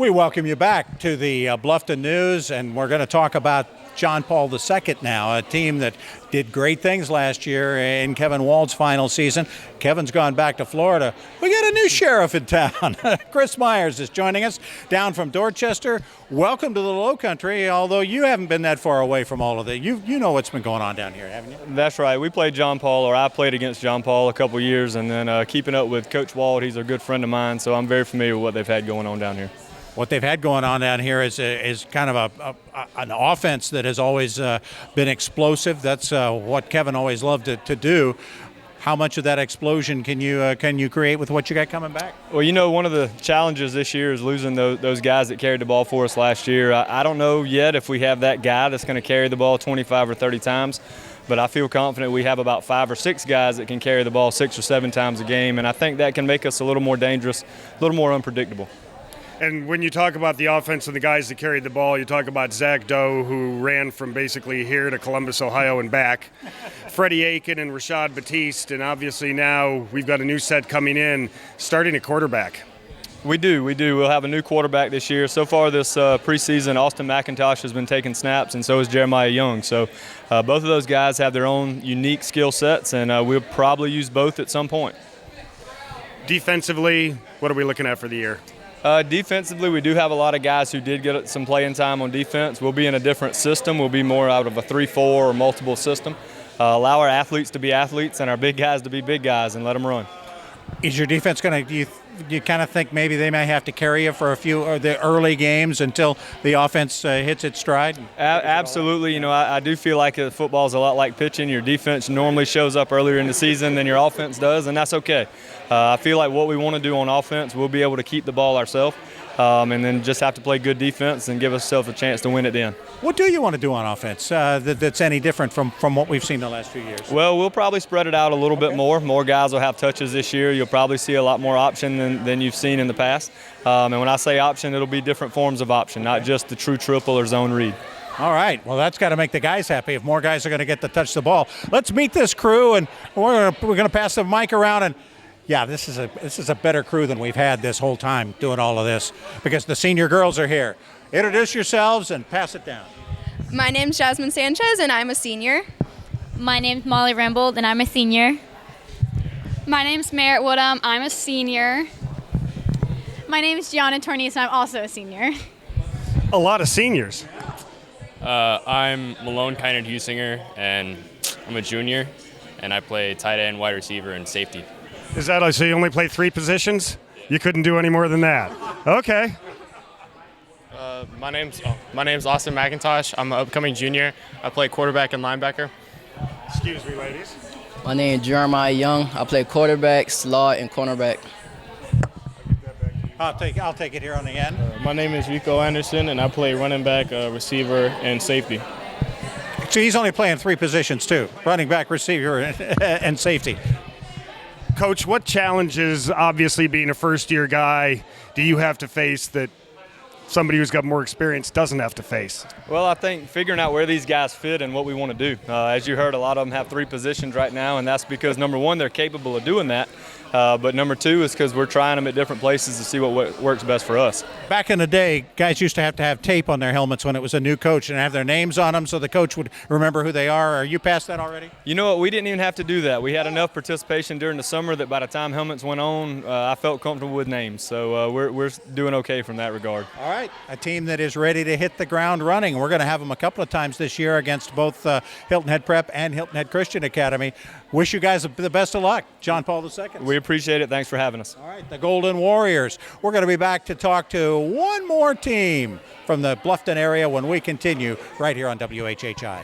We welcome you back to the Bluffton News, and we're going to talk about John Paul II now, a team that did great things last year in Kevin Wald's final season. Kevin's gone back to Florida. We got a new sheriff in town. Chris Myers is joining us down from Dorchester. Welcome to the Low Country, although you haven't been that far away from all of it. You know what's been going on down here, haven't you? That's right. We played John Paul, or I played against John Paul a couple years, and then keeping up with Coach Wald. He's a good friend of mine, so I'm very familiar with what they've had going on down here. What they've had going on down here is kind of an offense that has always been explosive. That's what Kevin always loved to do. How much of that explosion can you create with what you got coming back? Well, you know, one of the challenges this year is losing those guys that carried the ball for us last year. I don't know yet if we have that guy that's going to carry the ball 25 or 30 times, but I feel confident we have about 5 or 6 guys that can carry the ball 6 or 7 times a game, and I think that can make us a little more dangerous, a little more unpredictable. And when you talk about the offense and the guys that carried the ball, you talk about Zach Doe, who ran from basically here to Columbus, Ohio, and back. Freddie Aiken and Rashad Batiste, and obviously now we've got a new set coming in, starting at quarterback. We do. We'll have a new quarterback this year. So far this preseason, Austin McIntosh has been taking snaps, and so is Jeremiah Young. So both of those guys have their own unique skill sets, and we'll probably use both at some point. Defensively, what are we looking at for the year? Defensively, we do have a lot of guys who did get some playing time on defense. We'll be in a different system. We'll be more out of a 3-4 or multiple system. Allow our athletes to be athletes and our big guys to be big guys and let them run. Is your defense going to, you kind of think maybe they may have to carry you for a few of the early games until the offense hits its stride? Absolutely. You know, I do feel like football is a lot like pitching. Your defense normally shows up earlier in the season than your offense does, and that's okay. I feel like what we want to do on offense, we'll be able to keep the ball ourselves, and then just have to play good defense and give ourselves a chance to win at the end. What do you want to do on offense that's any different from what we've seen the last few years? Well, we'll probably spread it out a little bit more. More guys will have touches this year. You'll probably see a lot more option than you've seen in the past. And when I say option, it'll be different forms of option, not just the true triple or zone read. All right. Well, that's got to make the guys happy if more guys are going to get to touch the ball. Let's meet this crew, and we're going to pass the mic around. And yeah, this is a better crew than we've had this whole time doing all of this, because the senior girls are here. Introduce yourselves and pass it down. My name's Jasmine Sanchez, and I'm a senior. My name's Molly Rembold, and I'm a senior. My name's Merritt Woodham. I'm a senior. My name's Gianna Tornice, and I'm also a senior. A lot of seniors. I'm Malone Kynard Husinger, and I'm a junior, and I play tight end, wide receiver, and safety. Is that so? You only play 3 positions? You couldn't do any more than that. Okay. My name's Austin McIntosh. I'm an upcoming junior. I play quarterback and linebacker. Excuse me, ladies. My name is Jeremiah Young. I play quarterback, slot, and cornerback. I'll take it here on the end. My name is Rico Anderson, and I play running back, receiver, and safety. So he's only playing 3 positions too: running back, receiver, and safety. Coach, what challenges, obviously being a first-year guy, do you have to face that somebody who's got more experience doesn't have to face? Well, I think figuring out where these guys fit and what we want to do. As you heard, a lot of them have 3 positions right now, and that's because, number one, they're capable of doing that. But number 2 is because we're trying them at different places to see what works best for us. Back in the day, guys used to have tape on their helmets when it was a new coach and have their names on them so the coach would remember who they are. Are you past that already? You know what? We didn't even have to do that. We had enough participation during the summer that by the time helmets went on, I felt comfortable with names. So we're doing okay from that regard. All right. A team that is ready to hit the ground running. We're going to have them a couple of times this year against both Hilton Head Prep and Hilton Head Christian Academy. Wish you guys the best of luck. John Paul II. We appreciate it. Thanks for having us. All right, the Golden Warriors. We're going to be back to talk to one more team from the Bluffton area when we continue right here on WHHI.